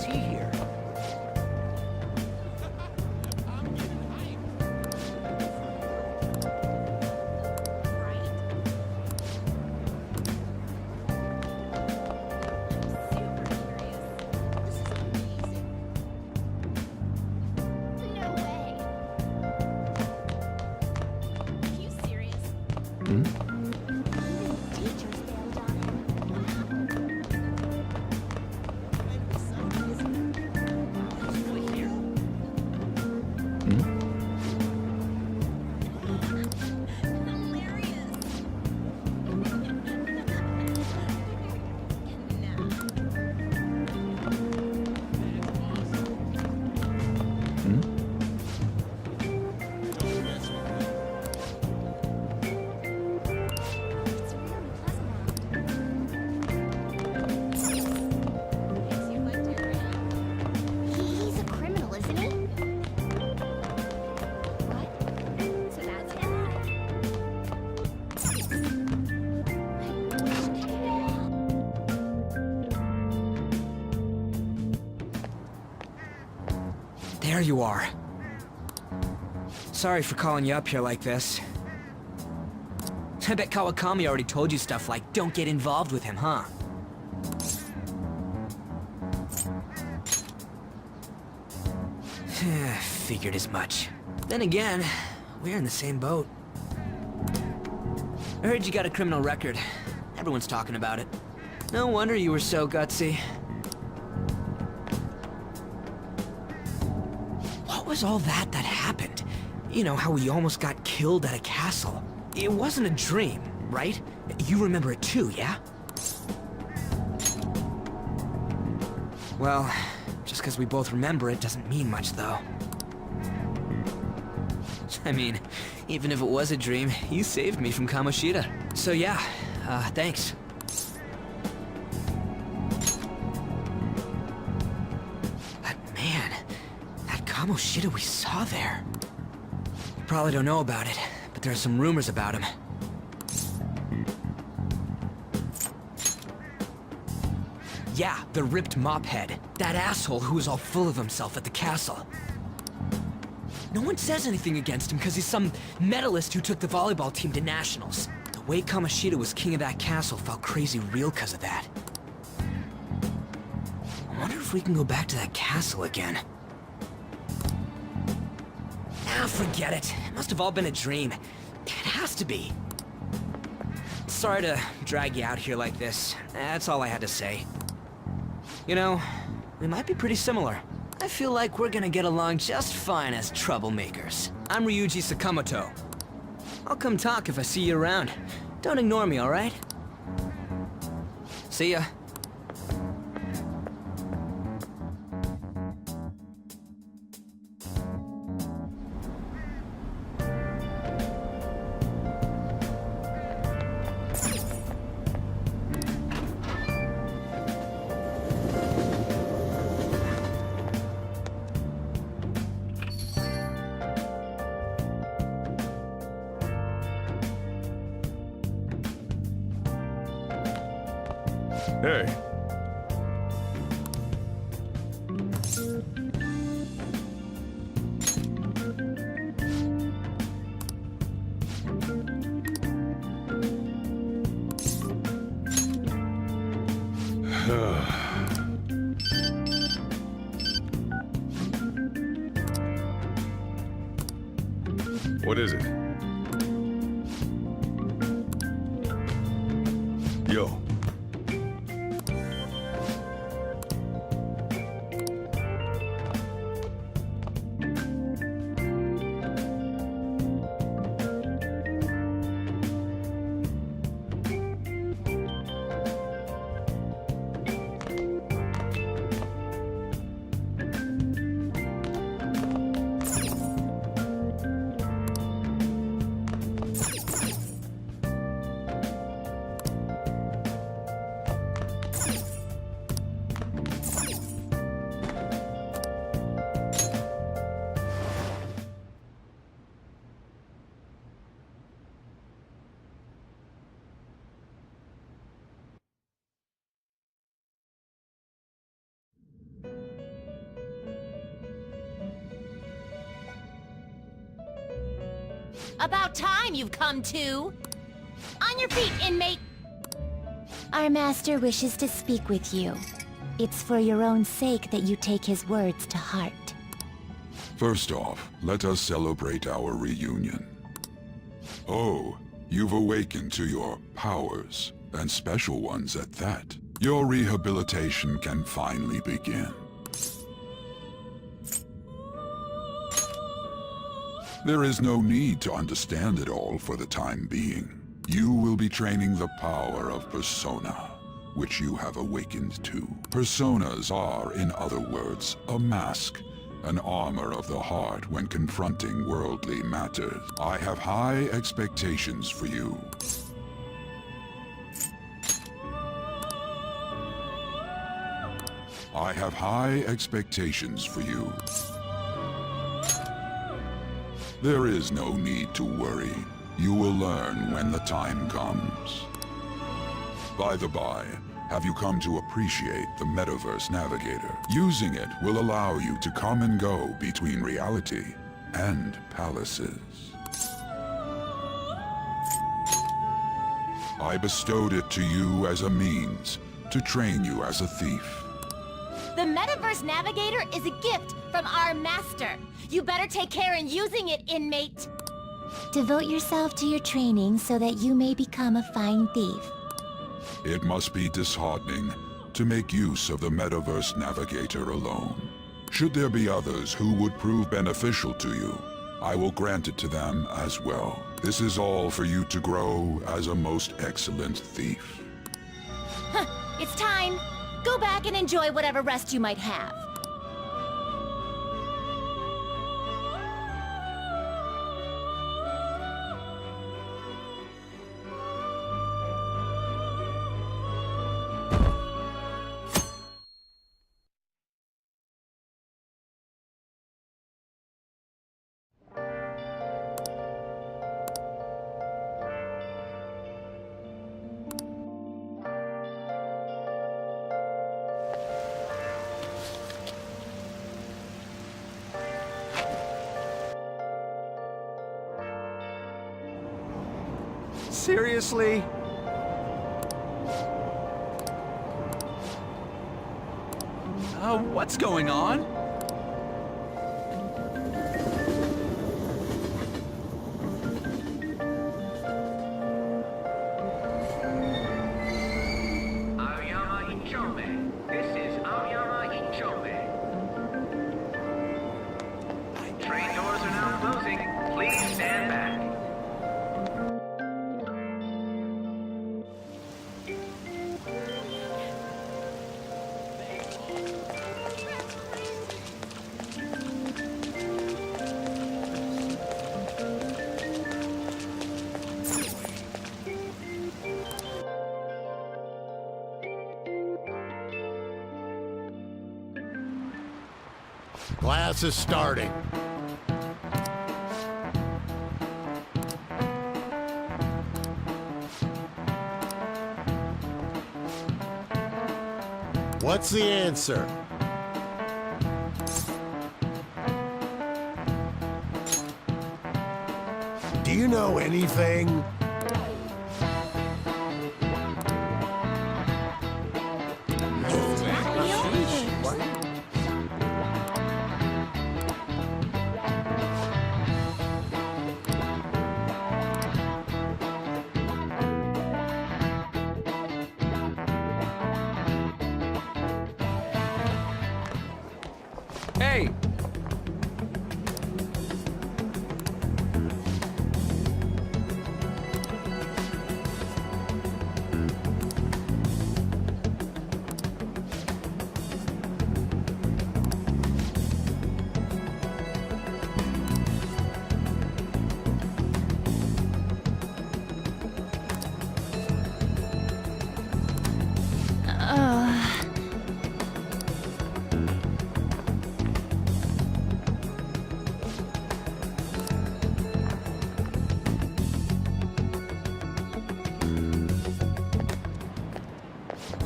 see here? He's a criminal, isn't he? What? So that's him? There you are. Sorry for calling you up here like this. I bet Kawakami already told you stuff like, don't get involved with him, huh? Figured as much. Then again, we're in the same boat. I heard you got a criminal record. Everyone's talking about it. No wonder you were so gutsy. What was all that happened? You know, how we almost got killed at a castle. It wasn't a dream, right? You remember it too, yeah? Well, just because we both remember it doesn't mean much, though. I mean, even if it was a dream, you saved me from Kamoshida. So yeah, thanks. But man, that Kamoshida we saw there. You probably don't know about it, but there are some rumors about him. Yeah, the ripped mophead. That asshole who was all full of himself at the castle. No one says anything against him because he's some medalist who took the volleyball team to nationals. The way Kamoshida was king of that castle felt crazy real because of that. I wonder if we can go back to that castle again. Ah, forget it. It must have all been a dream. It has to be. Sorry to drag you out here like this. That's all I had to say. You know, we might be pretty similar. I feel like we're gonna get along just fine as troublemakers. I'm Ryuji Sakamoto. I'll come talk if I see you around. Don't ignore me, alright? See ya. Hey. What is it? Yo. About time you've come to. On your feet, inmate! Our master wishes to speak with you. It's for your own sake that you take his words to heart. First off, let us celebrate our reunion. Oh, you've awakened to your powers, and special ones at that. Your rehabilitation can finally begin. There is no need to understand it all for the time being. You will be training the power of persona, which you have awakened to. Personas are, in other words, a mask, an armor of the heart when confronting worldly matters. I have high expectations for you. I have high expectations for you. There is no need to worry. You will learn when the time comes. By the by, have you come to appreciate the Metaverse Navigator? Using it will allow you to come and go between reality and palaces. I bestowed it to you as a means to train you as a thief. The Metaverse Navigator is a gift from our master. You better take care in using it, inmate. Devote yourself to your training so that you may become a fine thief. It must be disheartening to make use of the Metaverse Navigator alone. Should there be others who would prove beneficial to you, I will grant it to them as well. This is all for you to grow as a most excellent thief. It's time. Go back and enjoy whatever rest you might have. Seriously? What's going on? Aoyama Inchome. This is Aoyama Inchome. Train doors are now closing. Please stand back. Class is starting. What's the answer? Do you know anything? Hey!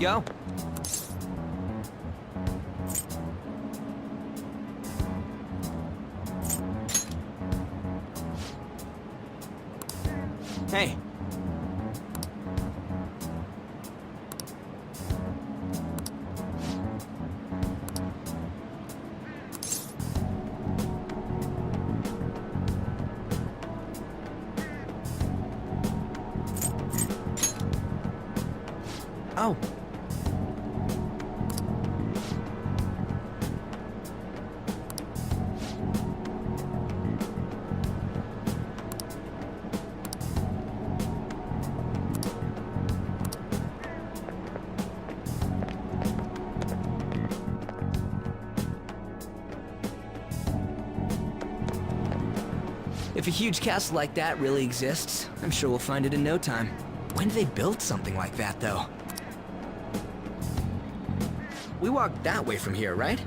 Yo. Hey. Oh. If a huge castle like that really exists, I'm sure we'll find it in no time. When did they build something like that, though? We walked that way from here, right?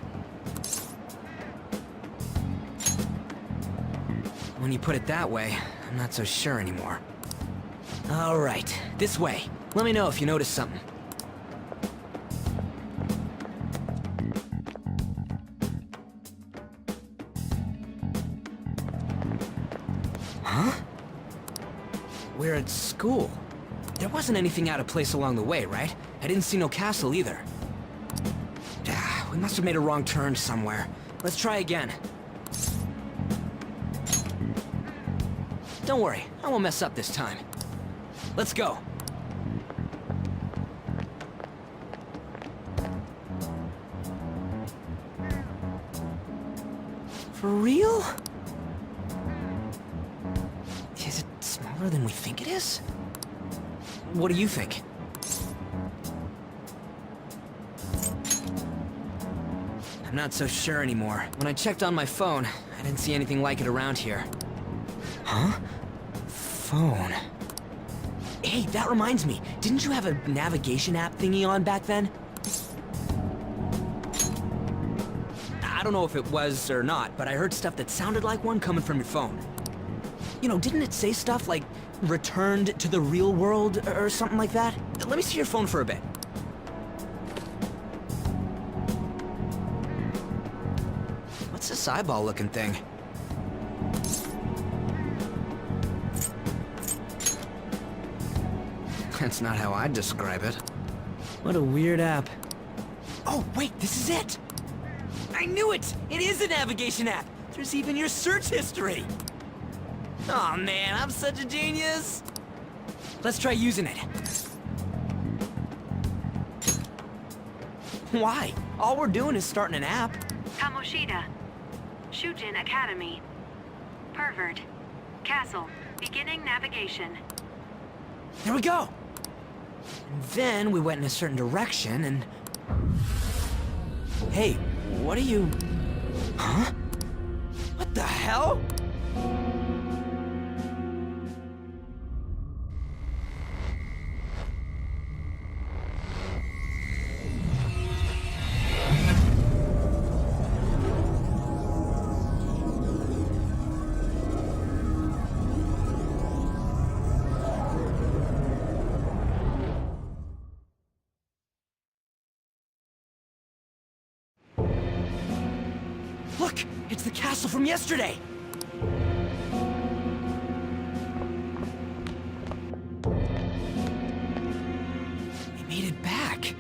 When you put it that way, I'm not so sure anymore. All right, this way. Let me know if you notice something. Huh? We're at school. There wasn't anything out of place along the way, right? I didn't see no castle either. We must have made a wrong turn somewhere. Let's try again. Don't worry, I won't mess up this time. Let's go. For real? Is it smaller than we think it is? What do you think? I'm not so sure anymore. When I checked on my phone, I didn't see anything like it around here. Huh? Phone. Hey, that reminds me. Didn't you have a navigation app thingy on back then? I don't know if it was or not, but I heard stuff that sounded like one coming from your phone. You know, didn't it say stuff like, returned to the real world, or something like that? Let me see your phone for a bit. What's this eyeball-looking thing? That's not how I'd describe it. What a weird app. Oh, wait, this is it! I knew it! It is a navigation app! There's even your search history! Aw, man, I'm such a genius! Let's try using it. Why? All we're doing is starting an app. Kamoshida. Shujin Academy. Pervert. Castle. Beginning navigation. There we go! And then we went in a certain direction and... Hey, what are you... Huh? What the hell? Look! It's the castle from yesterday! We made it back.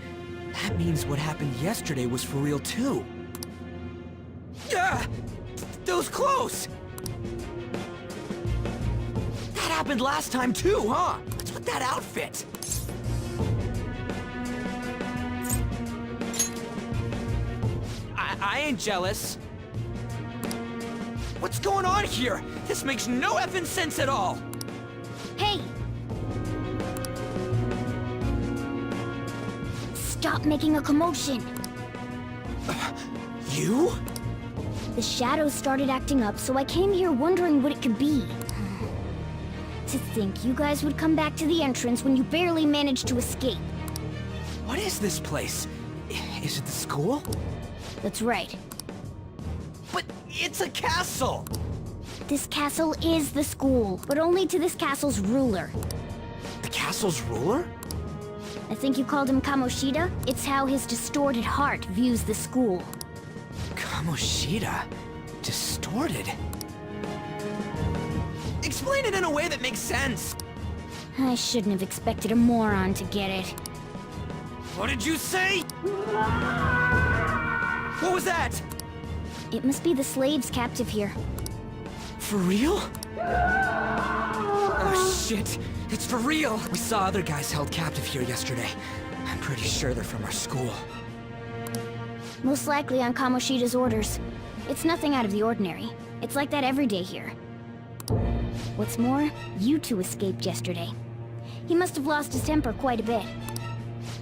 That means what happened yesterday was for real too. Ah! That was close! That happened last time too, huh? What's with that outfit? I ain't jealous. What's going on here? This makes no effing sense at all! Hey! Stop making a commotion! You? The shadows started acting up, so I came here wondering what it could be. To think you guys would come back to the entrance when you barely managed to escape. What is this place? Is it the school? That's right. But it's a castle! This castle is the school, but only to this castle's ruler. The castle's ruler? I think you called him Kamoshida? It's how his distorted heart views the school. Kamoshida? Distorted? Explain it in a way that makes sense! I shouldn't have expected a moron to get it. What did you say? What was that? It must be the slaves captive here. For real? Oh shit, it's for real! We saw other guys held captive here yesterday. I'm pretty sure they're from our school. Most likely on Kamoshida's orders. It's nothing out of the ordinary. It's like that every day here. What's more, you two escaped yesterday. He must have lost his temper quite a bit.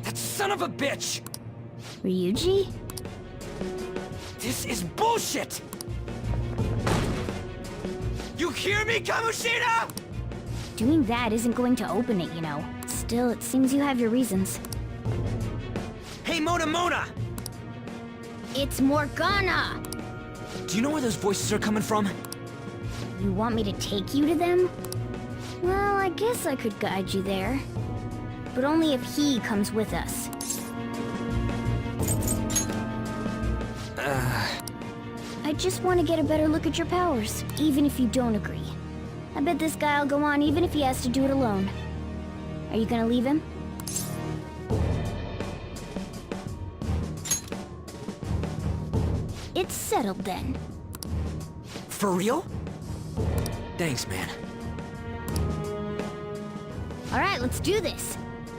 That son of a bitch! Ryuji? This is bullshit! You hear me, Kamoshida?! Doing that isn't going to open it, you know. Still, it seems you have your reasons. Hey, Mona! It's Morgana! Do you know where those voices are coming from? You want me to take you to them? Well, I guess I could guide you there. But only if he comes with us. I just want to get a better look at your powers, even if you don't agree. I bet this guy'll go on even if he has to do it alone. Are you gonna leave him? It's settled then. For real? Thanks, man. Alright, let's do this.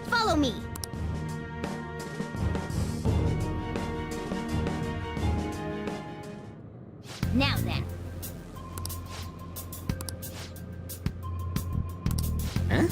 Follow me! Now then. Huh?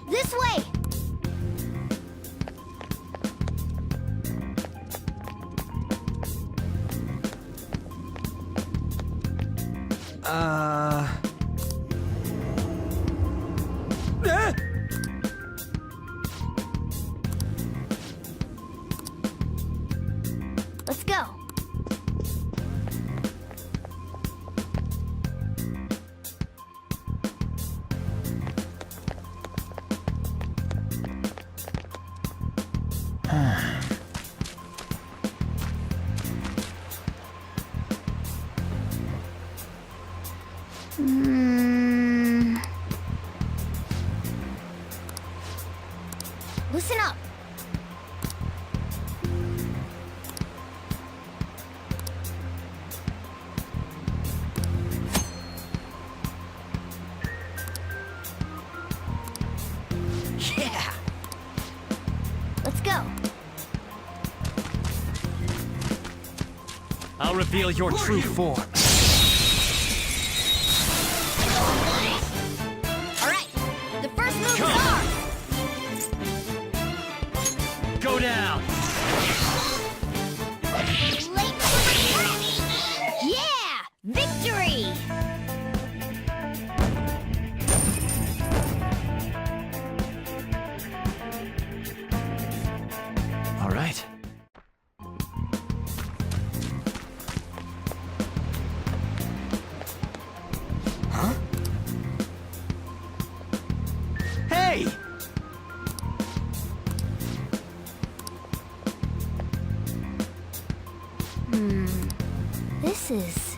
This way! Let's go. Listen up. Yeah! Let's go. I'll reveal your true form. All right. The first move Come. is ours. Go down! Late. Yeah! Victory! All right. Huh? Hey! This is...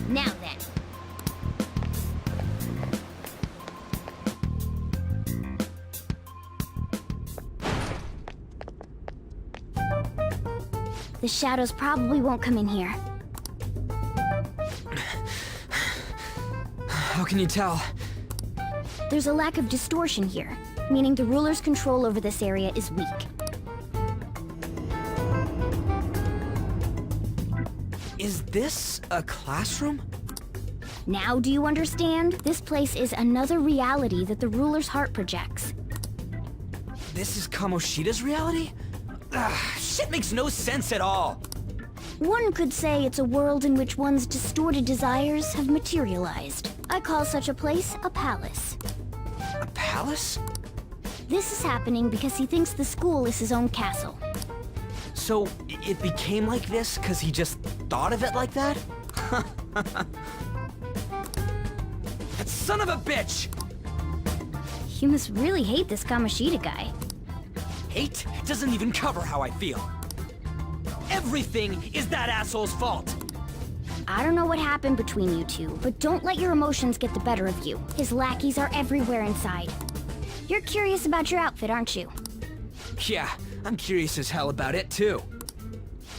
Now then. The shadows probably won't come in here. How can you tell? There's a lack of distortion here, meaning the ruler's control over this area is weak. Is this a classroom? Now do you understand? This place is another reality that the ruler's heart projects. This is Kamoshida's reality? Shit makes no sense at all. One could say it's a world in which one's distorted desires have materialized. I call such a place a palace. A palace? This is happening because he thinks the school is his own castle. So, it became like this because he just thought of it like that? That son of a bitch! You must really hate this Kamoshida guy. Hate doesn't even cover how I feel. Everything is that asshole's fault! I don't know what happened between you two, but don't let your emotions get the better of you. His lackeys are everywhere inside. You're curious about your outfit, aren't you? Yeah, I'm curious as hell about it too.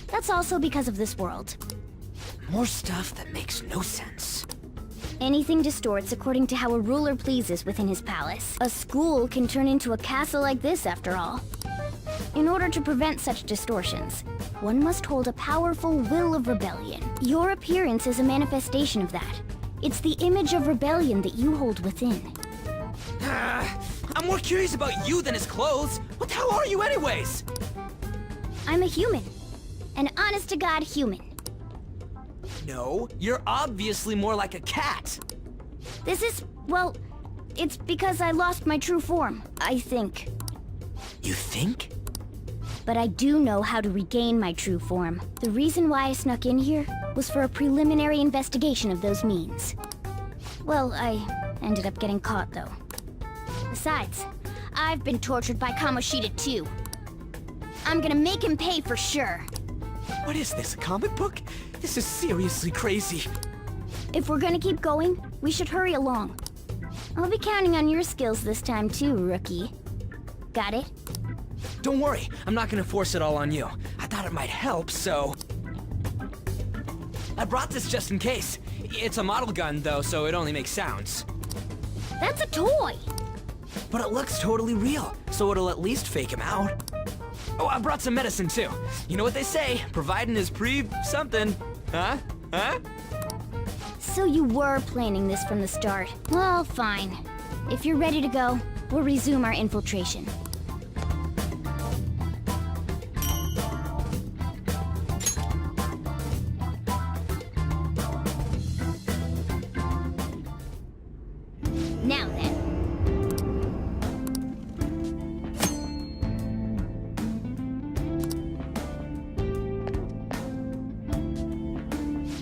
That's also because of this world. More stuff that makes no sense. Anything distorts according to how a ruler pleases within his palace. A school can turn into a castle like this, after all. In order to prevent such distortions, one must hold a powerful will of rebellion. Your appearance is a manifestation of that. It's the image of rebellion that you hold within. I'm more curious about you than his clothes. What the hell are you anyways? I'm a human. An honest-to-God human. No, you're obviously more like a cat. This is, well, it's because I lost my true form, I think. You think? But I do know how to regain my true form. The reason why I snuck in here was for a preliminary investigation of those means. Well, I ended up getting caught, though. Besides, I've been tortured by Kamoshida too. I'm gonna make him pay for sure. What is this, a comic book? This is seriously crazy. If we're gonna keep going, we should hurry along. I'll be counting on your skills this time too, rookie. Got it? Don't worry, I'm not gonna force it all on you. I thought it might help, so... I brought this just in case. It's a model gun, though, so it only makes sounds. That's a toy! But it looks totally real, so it'll at least fake him out. Oh, I brought some medicine, too. You know what they say, providing is something. Huh? Huh? So you were planning this from the start. Well, fine. If you're ready to go, we'll resume our infiltration. Now then.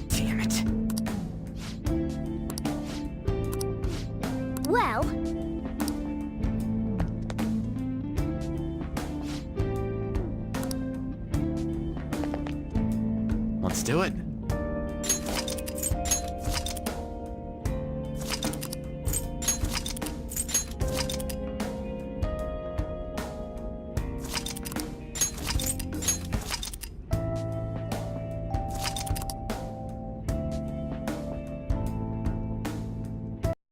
Damn it. Well... Let's do it.